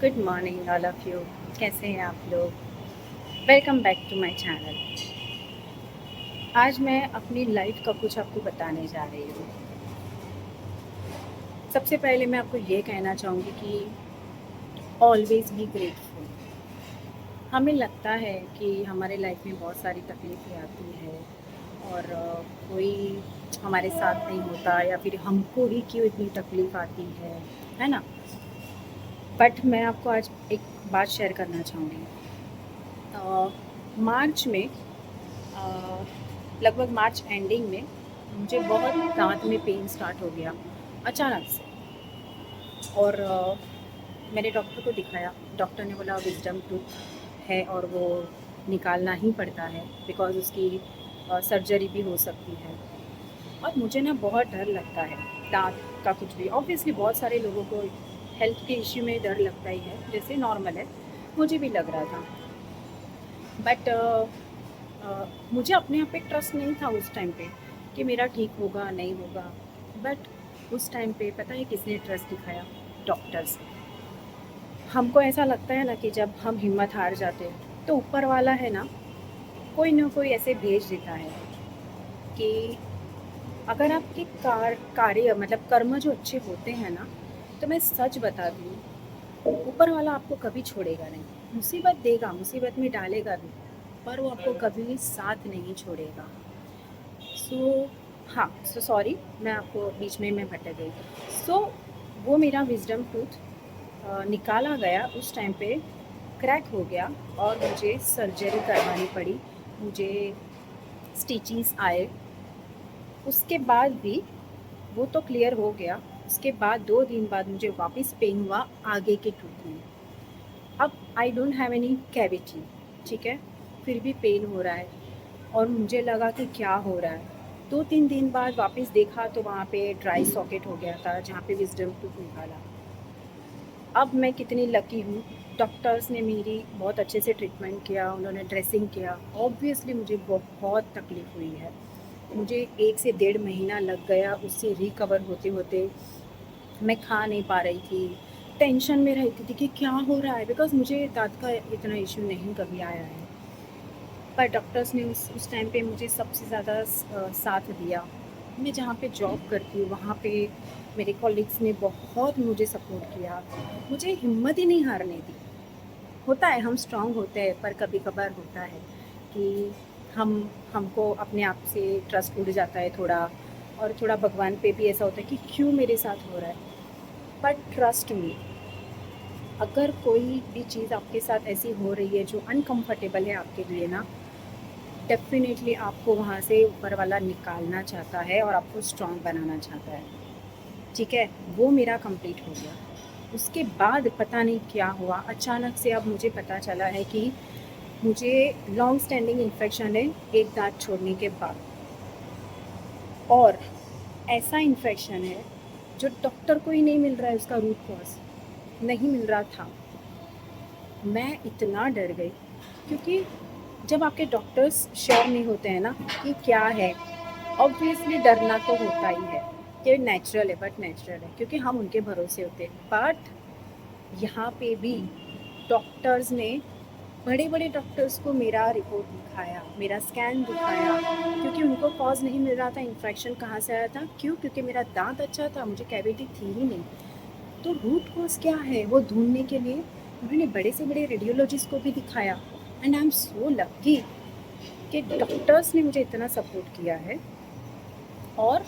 Good morning all of you. कैसे हैं आप लोग? Welcome back to my channel. आज मैं अपनी लाइफ का कुछ आपको बताने जा रही हूँ। सबसे पहले मैं आपको ये कहना चाहूँगी कि ऑलवेज़ बी ग्रेटफुल। हमें लगता है कि हमारे लाइफ में बहुत सारी तकलीफ़ें आती है और कोई हमारे साथ नहीं होता या फिर हमको ही क्यों इतनी तकलीफ़ आती है ना? बट मैं आपको आज एक बात शेयर करना चाहूँगी। मार्च में लगभग मार्च एंडिंग में मुझे बहुत दांत में पेन स्टार्ट हो गया अचानक से। और मैंने डॉक्टर को दिखाया। डॉक्टर ने बोला विजडम टूथ है और वो निकालना ही पड़ता है बिकॉज़ उसकी सर्जरी भी हो सकती है। और मुझे ना बहुत डर लगता है दांत का कुछ भी। ऑब्वियसली बहुत सारे लोगों को हेल्थ के इश्यू में डर लगता ही है, जैसे नॉर्मल है, मुझे भी लग रहा था। बट मुझे अपने आप पे ट्रस्ट नहीं था उस टाइम पे कि मेरा ठीक होगा नहीं होगा। बट उस टाइम पे पता है किसने ट्रस्ट दिखाया? डॉक्टर्स। हमको ऐसा लगता है ना कि जब हम हिम्मत हार जाते हैं तो ऊपर वाला है ना कोई ऐसे भेज देता है कि अगर आपके कार्य मतलब कर्म जो अच्छे होते हैं ना, तो मैं सच बता दूँ, ऊपर वाला आपको कभी छोड़ेगा नहीं। मुसीबत देगा, मुसीबत में डालेगा भी, पर वो आपको कभी साथ नहीं छोड़ेगा। सो हाँ, सो सॉरी, मैं आपको बीच में मैं भटक गई। सो वो मेरा विज़डम टूथ निकाला गया उस टाइम पे, क्रैक हो गया और मुझे सर्जरी करवानी पड़ी। मुझे स्टिचेस आए। उसके बाद भी वो तो क्लियर हो गया। उसके बाद 2 दिन बाद मुझे वापस पेन हुआ आगे के टूथ में। अब I don't have any cavity, ठीक है? फिर भी पेन हो रहा है और मुझे लगा कि क्या हो रहा है। 2-3 दिन बाद वापस देखा तो वहाँ पे ड्राई सॉकेट हो गया था जहाँ पे विज़डम टूथ निकाला। अब मैं कितनी लकी हूँ, डॉक्टर्स ने मेरी बहुत अच्छे से ट्रीटमेंट किया, उन्होंने ड्रेसिंग किया। ऑब्वियसली मुझे बहुत तकलीफ़ हुई है। मुझे 1 से डेढ़ महीना लग गया उससे रिकवर होते-होते। मैं खा नहीं पा रही थी, टेंशन में रहती थी कि क्या हो रहा है, बिकॉज़ मुझे दाँत का इतना इश्यू नहीं कभी आया है। पर डॉक्टर्स ने उस टाइम पे मुझे सबसे ज़्यादा साथ दिया। मैं जहाँ पे जॉब करती हूँ वहाँ पे मेरे कॉलीग्स ने बहुत मुझे सपोर्ट किया। मुझे हिम्मत ही नहीं हारने दी। होता है हम स्ट्रॉन्ग होते हैं, पर कभी-कभार होता है कि हमको अपने आप से ट्रस्ट उड़ जाता है थोड़ा, और थोड़ा भगवान पे भी ऐसा होता है कि क्यों मेरे साथ हो रहा है। बट ट्रस्ट मी, अगर कोई भी चीज़ आपके साथ ऐसी हो रही है जो अनकंफर्टेबल है आपके लिए ना, डेफ़िनेटली आपको वहाँ से ऊपर वाला निकालना चाहता है और आपको स्ट्रॉन्ग बनाना चाहता है, ठीक है? वो मेरा कंप्लीट हो गया। उसके बाद पता नहीं क्या हुआ, अचानक से अब मुझे पता चला है कि मुझे लॉन्ग स्टैंडिंग इन्फेक्शन है एक दाँत छोड़ने के बाद। और ऐसा इन्फेक्शन है जो डॉक्टर को ही नहीं मिल रहा है, उसका रूट कॉज़ नहीं मिल रहा था। मैं इतना डर गई क्योंकि जब आपके डॉक्टर्स श्योर नहीं होते हैं ना कि क्या है, ऑब्वियसली डरना तो होता ही है। ये नेचुरल है, बट नेचुरल है क्योंकि हम उनके भरोसे होते हैं। बट यहाँ पे भी डॉक्टर्स ने, बड़े बड़े डॉक्टर्स को मेरा रिपोर्ट दिखाया, मेरा स्कैन दिखाया, क्योंकि उनको कॉज नहीं मिल रहा था। इन्फेक्शन कहाँ से आया था? क्यों? क्योंकि मेरा दांत अच्छा था, मुझे कैविटी थी ही नहीं। तो रूट कॉज क्या है वो ढूंढने के लिए उन्होंने बड़े से बड़े रेडियोलॉजिस्ट को भी दिखाया। And I am so lucky कि डॉक्टर्स ने मुझे इतना सपोर्ट किया है और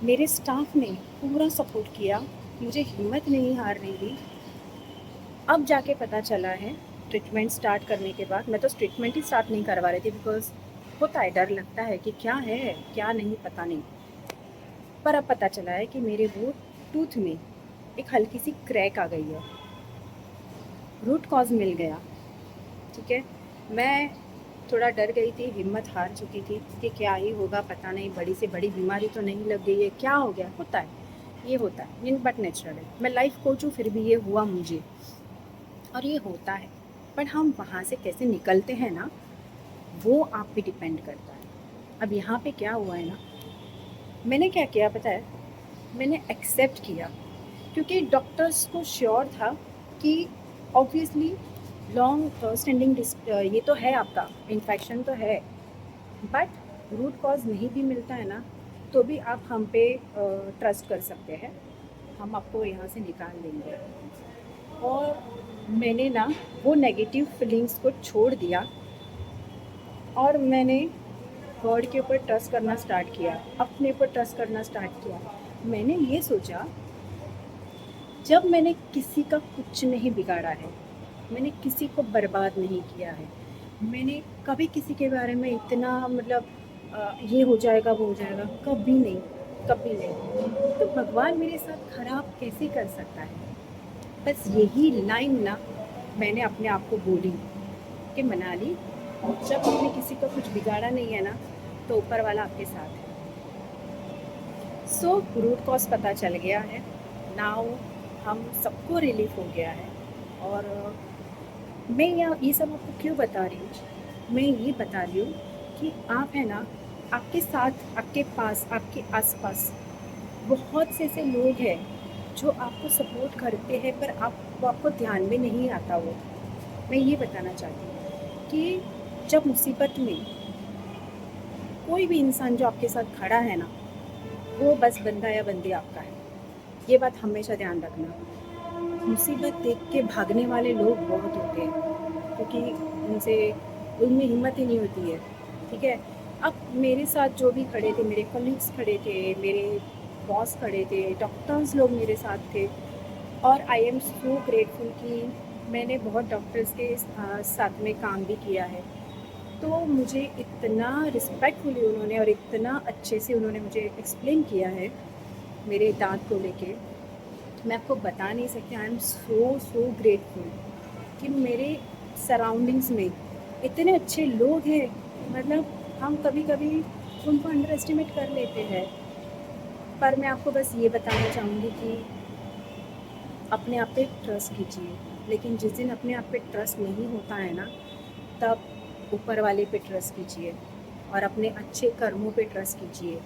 मेरे स्टाफ ने पूरा सपोर्ट किया, मुझे हिम्मत नहीं हारने दी। अब जाके पता चला है ट्रीटमेंट स्टार्ट करने के बाद, मैं तो ट्रीटमेंट ही स्टार्ट नहीं करवा रही थी बिकॉज़ होता है, डर लगता है कि क्या है, क्या नहीं, पता नहीं। पर अब पता चला है कि मेरे वो टूथ में एक हल्की सी क्रैक आ गई है, रूट कॉज़ मिल गया, ठीक है। मैं थोड़ा डर गई थी, हिम्मत हार चुकी थी कि क्या ही होगा पता नहीं, बड़ी से बड़ी बीमारी तो नहीं लग गई है, क्या हो गया? होता है, ये होता है, बट नेचुरल है। मैं लाइफ कोच हूँ फिर भी ये हुआ मुझे, और ये होता है। बट हम वहाँ से कैसे निकलते हैं ना, वो आप पे डिपेंड करता है। अब यहाँ पे क्या हुआ है ना, मैंने क्या किया पता है? मैंने एक्सेप्ट किया क्योंकि डॉक्टर्स को श्योर था कि ऑब्वियसली लॉन्ग स्टैंडिंग ये तो है, आपका इन्फेक्शन तो है, बट रूट कॉज नहीं भी मिलता है ना, तो भी आप हम पे ट्रस्ट कर सकते हैं, हम आपको यहाँ से निकाल देंगे। और मैंने ना वो नेगेटिव फीलिंग्स को छोड़ दिया और मैंने गॉड के ऊपर ट्रस्ट करना स्टार्ट किया, अपने ऊपर ट्रस्ट करना स्टार्ट किया। मैंने ये सोचा, जब मैंने किसी का कुछ नहीं बिगाड़ा है, मैंने किसी को बर्बाद नहीं किया है, मैंने कभी किसी के बारे में इतना मतलब ये हो जाएगा वो हो जाएगा, कभी नहीं, कभी नहीं। तो भगवान मेरे साथ खराब कैसे कर सकता है? बस यही लाइन ना मैंने अपने आप को बोली कि मनाली, जब आपने किसी का कुछ बिगाड़ा नहीं है ना, तो ऊपर वाला आपके साथ है। सो रूट कॉज पता चल गया है, नाउ हम सबको रिलीफ हो गया है। और मैं ये सब आपको क्यों बता रही हूँ? मैं ये बता रही हूँ कि आप है ना, आपके साथ, आपके पास, आपके आसपास बहुत से ऐसे लोग हैं जो आपको सपोर्ट करते हैं, पर आपको ध्यान में नहीं आता वो। मैं ये बताना चाहती हूँ कि जब मुसीबत में कोई भी इंसान जो आपके साथ खड़ा है ना, वो बस बंदा या बंदी आपका है। ये बात हमेशा ध्यान रखना। मुसीबत देख के भागने वाले लोग बहुत होते हैं, क्योंकि उनमें हिम्मत ही नहीं होती है। ठीक है, अब मेरे साथ जो भी खड़े थे, मेरे कलीग्स खड़े थे, मेरे बॉस खड़े थे, डॉक्टर्स लोग मेरे साथ थे, और आई एम सो ग्रेटफुल कि मैंने बहुत डॉक्टर्स के साथ में काम भी किया है। तो मुझे इतना रिस्पेक्टफुली उन्होंने और इतना अच्छे से उन्होंने मुझे एक्सप्लेन किया है मेरे दांत को लेके, मैं आपको बता नहीं सकती। I am so so grateful कि मेरे सराउंडिंग्स में इतने अच्छे लोग हैं। मतलब हम कभी कभी उनको अंडर एस्टिमेट कर लेते हैं, पर मैं आपको बस ये बताना चाहूँगी कि अपने आप पे ट्रस्ट कीजिए। लेकिन जिस दिन अपने आप पे ट्रस्ट नहीं होता है ना, तब ऊपर वाले पे ट्रस्ट कीजिए और अपने अच्छे कर्मों पे ट्रस्ट कीजिए।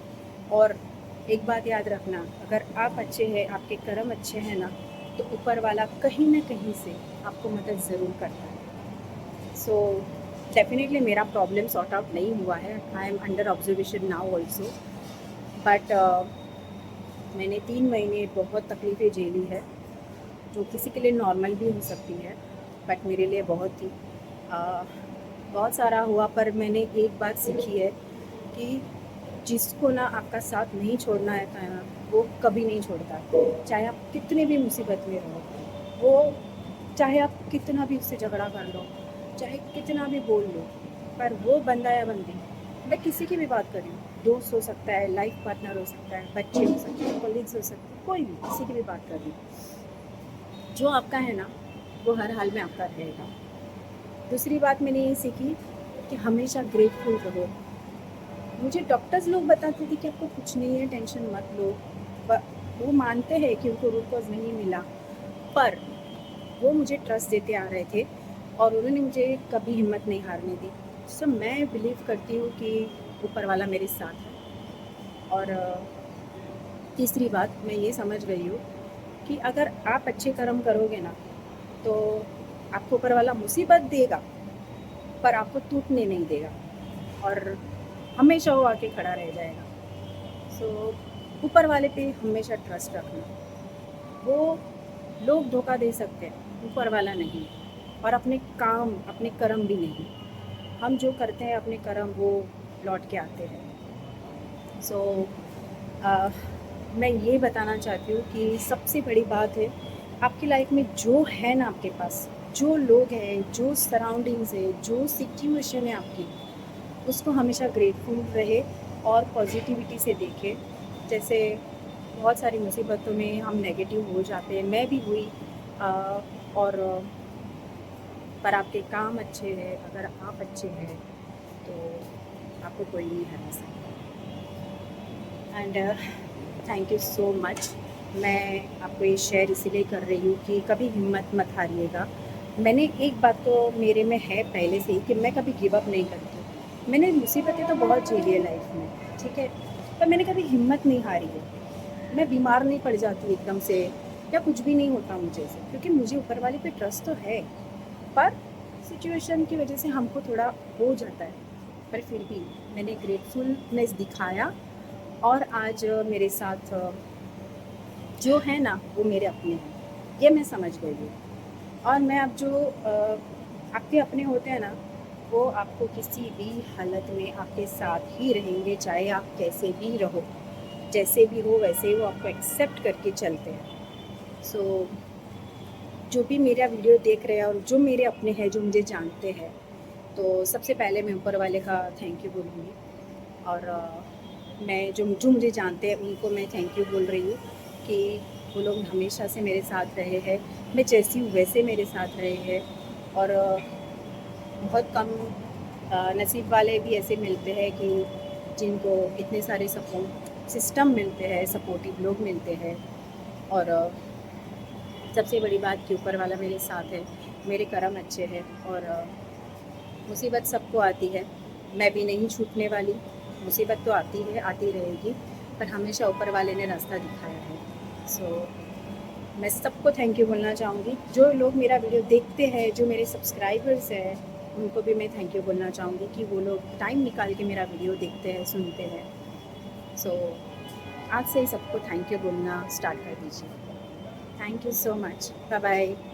और एक बात याद रखना, अगर आप अच्छे हैं, आपके कर्म अच्छे हैं ना, तो ऊपर वाला कहीं ना कहीं से आपको मदद ज़रूर करता है। सो डेफिनेटली मेरा प्रॉब्लम सॉर्ट आउट नहीं हुआ है, I am under observation now also, but मैंने 3 महीने बहुत तकलीफ़ें झेली है, जो किसी के लिए नॉर्मल भी हो सकती है, बट मेरे लिए बहुत ही बहुत सारा हुआ। पर मैंने एक बात सीखी है कि जिसको ना आपका साथ नहीं छोड़ना है ना, वो कभी नहीं छोड़ता। चाहे आप कितने भी मुसीबत में रहो, वो चाहे आप कितना भी उससे झगड़ा कर लो, चाहे कितना भी बोल लो, पर वो बंदा या बंदी, मैं किसी की भी बात कर रही हूँ, दोस्त हो सकता है, लाइफ पार्टनर हो सकता है, बच्चे हो सकते हैं, कोलीग्स हो सकते हैं, कोई भी, किसी की भी बात कर रही हूँ, जो आपका है ना, वो हर हाल में आपका रहेगा। दूसरी बात मैंने ये सीखी कि हमेशा ग्रेटफुल रहो। मुझे डॉक्टर्स लोग बताते थे कि आपको कुछ नहीं है, टेंशन मत लो, वो मानते हैं कि उनको रूट कॉज नहीं मिला, पर वो मुझे ट्रस्ट देते आ रहे थे और उन्होंने मुझे कभी हिम्मत नहीं हारने दी। सो मैं बिलीव करती हूँ कि ऊपर वाला मेरे साथ है। और तीसरी बात मैं ये समझ गई हूँ कि अगर आप अच्छे कर्म करोगे ना, तो आपको ऊपर वाला मुसीबत देगा, पर आपको टूटने नहीं देगा और हमेशा वो आके खड़ा रह जाएगा। सो ऊपर वाले पे हमेशा ट्रस्ट रखना। वो लोग धोखा दे सकते हैं, ऊपर वाला नहीं। और अपने काम, अपने कर्म भी नहीं। हम जो करते हैं अपने कर्म, वो लौट के आते हैं। सो मैं ये बताना चाहती हूँ कि सबसे बड़ी बात है, आपकी लाइफ में जो है ना, आपके पास जो लोग हैं, जो सराउंडिंग्स है, जो सिचुएशन है आपकी, उसको हमेशा ग्रेटफुल रहे और पॉजिटिविटी से देखे। जैसे बहुत सारी मुसीबतों में हम नेगेटिव हो जाते हैं, मैं भी हुई, और पर आपके काम अच्छे हैं, अगर आप अच्छे हैं तो आपको कोई नहीं हरा सकता। And thank you so much. मैं आपको ये शेयर इसीलिए कर रही हूँ कि कभी हिम्मत मत हारिएगा। मैंने एक बात तो मेरे में है पहले से ही कि मैं कभी गिव अप नहीं करती। मैंने मुसीबतें तो बहुत झेली है लाइफ में, ठीक है, पर मैंने कभी हिम्मत नहीं हारी है। मैं बीमार नहीं पड़ जाती एकदम से, या कुछ भी नहीं होता मुझे से, क्योंकि मुझे ऊपर वाले पे ट्रस्ट तो है, पर सिचुएशन की वजह से हमको थोड़ा हो जाता है। पर फिर भी मैंने ग्रेटफुलनेस दिखाया, और आज मेरे साथ जो है ना वो मेरे अपने हैं, ये मैं समझ गई हूँ। और मैं अब जो आपके अपने होते हैं ना, वो आपको किसी भी हालत में आपके साथ ही रहेंगे, चाहे आप कैसे भी रहो, जैसे भी हो वैसे ही वो आपको एक्सेप्ट करके चलते हैं। सो जो भी मेरा वीडियो देख रहे हैं और जो मेरे अपने हैं, जो मुझे जानते हैं, तो सबसे पहले मैं ऊपर वाले का थैंक यू बोलूँगी। और मैं जो जो मुझे जानते हैं उनको मैं थैंक यू बोल रही हूँ कि वो लोग हमेशा से मेरे साथ रहे हैं, मैं जैसी हूँ वैसे मेरे साथ रहे हैं। और बहुत कम नसीब वाले भी ऐसे मिलते हैं कि जिनको इतने सारे सपोर्ट सिस्टम मिलते हैं, सपोर्टिव लोग मिलते हैं। और सबसे बड़ी बात कि ऊपर वाला मेरे साथ है, मेरे कर्म अच्छे हैं। और मुसीबत सबको आती है, मैं भी नहीं छूटने वाली। मुसीबत तो आती है, आती रहेगी, पर हमेशा ऊपर वाले ने रास्ता दिखाया है। सो मैं सबको थैंक यू बोलना चाहूँगी। जो लोग मेरा वीडियो देखते हैं, जो मेरे सब्सक्राइबर्स हैं, उनको भी मैं थैंक यू बोलना चाहूँगी कि वो लोग टाइम निकाल के मेरा वीडियो देखते हैं, सुनते हैं। सो आज से ही सबको थैंक यू बोलना स्टार्ट कर दीजिए। Thank you so much. Bye bye.